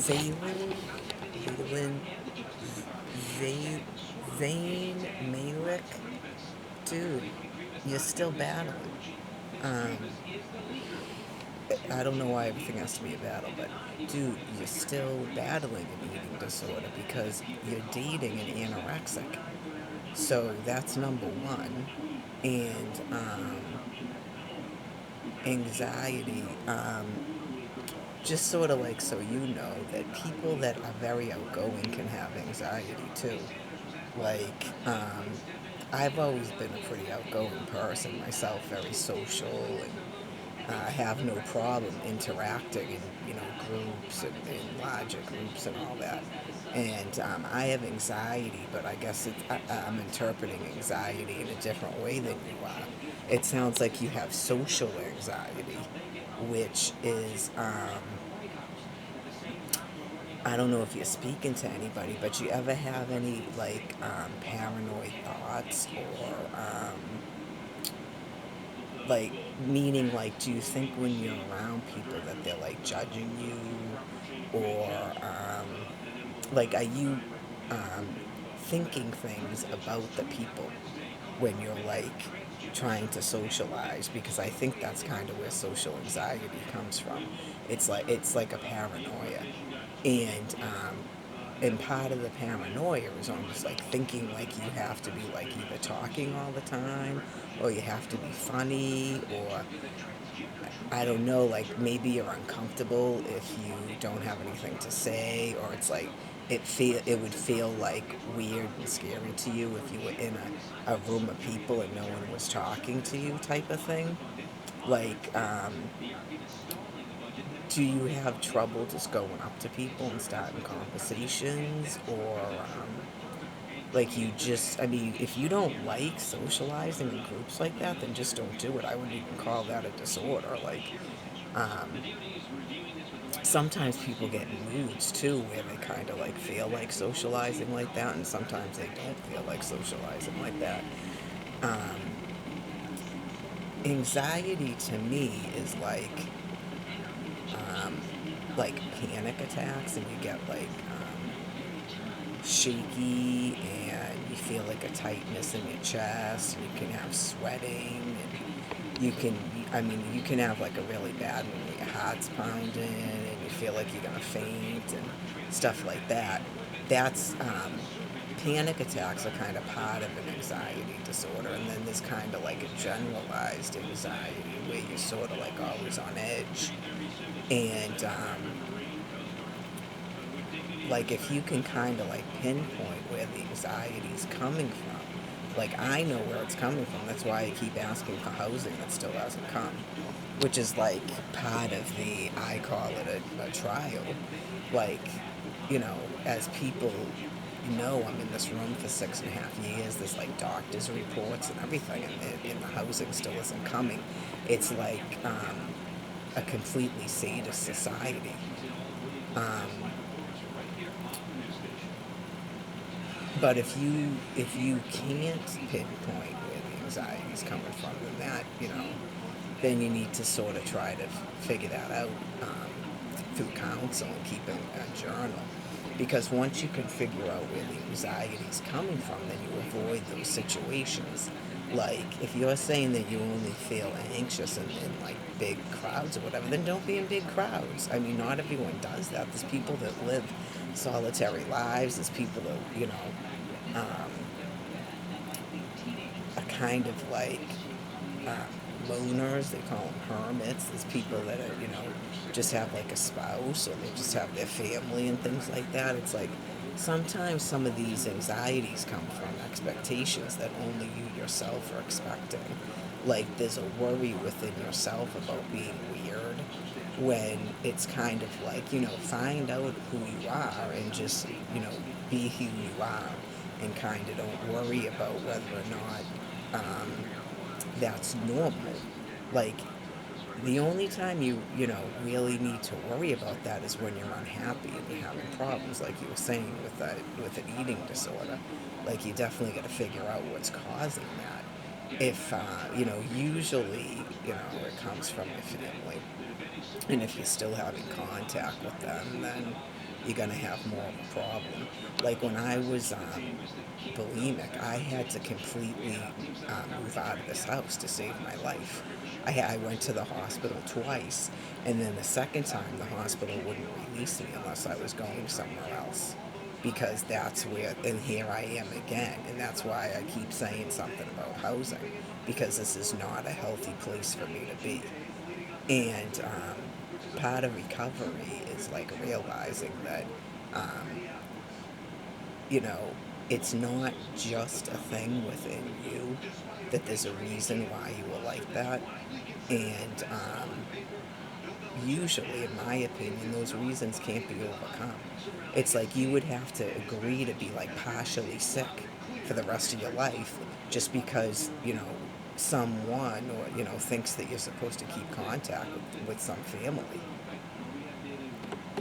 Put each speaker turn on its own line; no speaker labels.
Zayn, Zay, Zayn Malick, dude, you're still battling. Um, I don't know why everything has to be a battle, but dude, you're still battling an eating disorder because you're dating an anorexic. So that's number one. And anxiety, just sort of like so you know that people that are very outgoing can have anxiety too. Like, I've always been a pretty outgoing person myself, very social, and I have no problem interacting in groups and larger groups and all that. And I have anxiety, but I guess I'm interpreting anxiety in a different way than you are. It sounds like you have social anxiety, which is I don't know if you're speaking to anybody, but you ever have any like paranoid thoughts or like meaning like do you think when you're around people that they're like judging you or like are you um, thinking things about the people when you're like trying to socialize because I think that's kind of where social anxiety comes from. It's like a paranoia, and part of the paranoia is almost like thinking like you have to be like either talking all the time or you have to be funny or I don't know, like maybe you're uncomfortable if you don't have anything to say, or it's like it would feel like weird and scary to you if you were in a room of people and no one was talking to you, type of thing. Like, do you have trouble just going up to people and starting conversations, or like you just, I mean, if you don't like socializing in groups like that, then just don't do it. I wouldn't even call that a disorder. Like, um, sometimes people get in moods too where they kind of like feel like socializing like that, and sometimes they don't feel like socializing like that. Um, Anxiety to me is um, like panic attacks, and you get like shaky, and you feel like a tightness in your chest, and you can have sweating, and I mean, you can have like a really bad one where your heart's pounding, and you feel like you're gonna faint, and stuff like that. That's panic attacks are kind of part of an anxiety disorder, and then there's kind of like a generalized anxiety where you're sort of like always on edge, and like if you can kind of like pinpoint where the anxiety is coming from, like I know where it's coming from. That's why I keep asking for housing that still hasn't come, which is like part of the, I call it a trial. Like, as people know, I'm in this room for 6.5 years. There's like doctor's reports and everything, and the housing still isn't coming. It's like a completely sadist society. Um, But if you can't pinpoint where the anxiety is coming from, then you need to sort of try to figure that out through counsel and keeping a journal. Because once you can figure out where the anxiety is coming from, then you avoid those situations. Like if you're saying that you only feel anxious in like big crowds or whatever, then don't be in big crowds. I mean, not everyone does that. There's people that live solitary lives. There's people that um, are kind of like uh, loners. They call them hermits. There's people that are just have like a spouse, or they just have their family and things like that. It's like sometimes some of these anxieties come from expectations that only you yourself are expecting. Like there's a worry within yourself about being weird, when it's kind of like, find out who you are and just, be who you are, and kind of don't worry about whether or not that's normal. Like, the only time really need to worry about that is when you're unhappy and you're having problems, like you were saying with an eating disorder. Like, you definitely got to figure out what's causing that. if usually, it comes from my family, and if you're still having contact with them, then you're gonna have more of a problem. Like when I was bulimic, I had to completely move out of this house to save my life. I went to the hospital twice, and then the second time the hospital wouldn't release me unless I was going somewhere else. Because that's where, and here I am again, and that's why I keep saying something about housing, because this is not a healthy place for me to be. And part of recovery is like realizing that, um, you know, it's not just a thing within you, that there's a reason why you were like that. And usually, in my opinion, those reasons can't be overcome. It's like you would have to agree to be like partially sick for the rest of your life just because, someone or, thinks that you're supposed to keep contact with some family.